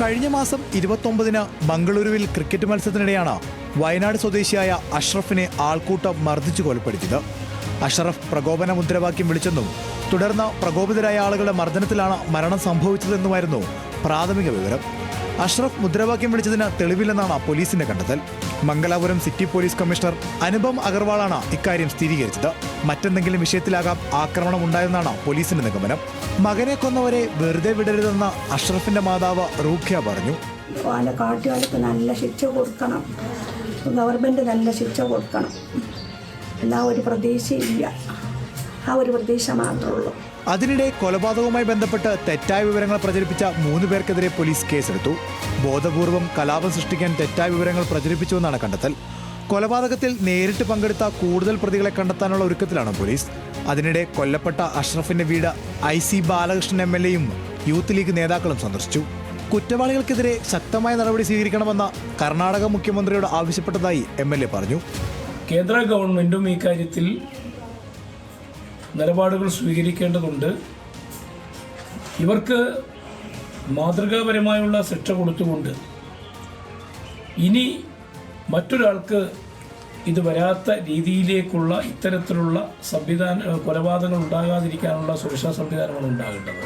കഴിഞ്ഞ മാസം 29-ന് മംഗളൂരുവിൽ ക്രിക്കറ്റ് മത്സരത്തിനിടെയാണ് വയനാട് സ്വദേശിയായ അഷ്റഫിനെ ആൾക്കൂട്ടം മർദ്ദിച്ചു കൊലപ്പെടുത്തിയത്. അഷ്റഫ് പ്രകോപന മുദ്രാവാക്യം വിളിച്ചെന്നും തുടർന്ന് പ്രകോപിതരായ ആളുകളുടെ മർദ്ദനത്തിലാണ് മരണം സംഭവിച്ചതെന്നുമായിരുന്നു പ്രാഥമിക വിവരം. അഷ്റഫ് മുദ്രാവാക്യം വിളിച്ചതിന് തെളിവില്ലെന്നാണ് പോലീസിന്റെ കണ്ടെത്തൽ. Mangalapuram city police commissioner Anupam അഗർവാളാണ് ഇക്കാര്യം സ്ഥിരീകരിച്ചത്. മറ്റെന്തെങ്കിലും വിഷയത്തിലാകാം ആക്രമണം ഉണ്ടായെന്നാണ് പോലീസിന്റെ നിഗമനം. മകനെ കൊന്നവരെ വെറുതെ വിടരുതെന്ന് അഷ്റഫിന്റെ മാതാവ് റൂഖ്യ പറഞ്ഞു. കാട്ടുകാർക്ക് നല്ല ശിക്ഷ കൊടുക്കണം, ഗവൺമെന്റ് നല്ല ശിക്ഷ കൊടുക്കണം. എല്ലാ ഒരു പ്രതീക്ഷയില്ല, ആ ഒരു പ്രതീക്ഷ മാത്രമേ ഉള്ളൂ. അതിനിടെ കൊലപാതകവുമായി ബന്ധപ്പെട്ട് തെറ്റായ വിവരങ്ങൾ പ്രചരിപ്പിച്ച 3 പേർക്കെതിരെ പോലീസ് കേസെടുത്തു. ബോധപൂർവം കലാപം സൃഷ്ടിക്കാൻ തെറ്റായ വിവരങ്ങൾ പ്രചരിപ്പിച്ചുവെന്നാണ് കണ്ടെത്തൽ. കൊലപാതകത്തിൽ നേരിട്ട് പങ്കെടുത്ത കൂടുതൽ പ്രതികളെ കണ്ടെത്താനുള്ള ഒരുക്കത്തിലാണ് പോലീസ്. അതിനിടെ കൊല്ലപ്പെട്ട അഷ്റഫിന്റെ വീട് IC ബാലകൃഷ്ണൻ MLAയും യൂത്ത് ലീഗ് നേതാക്കളും സന്ദർശിച്ചു. കുറ്റവാളികൾക്കെതിരെ ശക്തമായ നടപടി സ്വീകരിക്കണമെന്ന് കർണാടക മുഖ്യമന്ത്രിയോട് ആവശ്യപ്പെട്ടതായി MLA പറഞ്ഞു. കേന്ദ്ര ഗവൺമെന്റും ഈ കാര്യത്തിൽ നിലപാടുകൾ സ്വീകരിക്കേണ്ടതുണ്ട്. ഇവർക്ക് മാതൃകാപരമായുള്ള ശിക്ഷ കൊടുത്തുകൊണ്ട് ഇനി മറ്റൊരാൾക്ക് ഇത് വരാത്ത രീതിയിലേക്കുള്ള ഇത്തരത്തിലുള്ള കൊലപാതകങ്ങൾ ഉണ്ടാകാതിരിക്കാനുള്ള സുരക്ഷാ സംവിധാനമാണ് ഉണ്ടാകേണ്ടത്.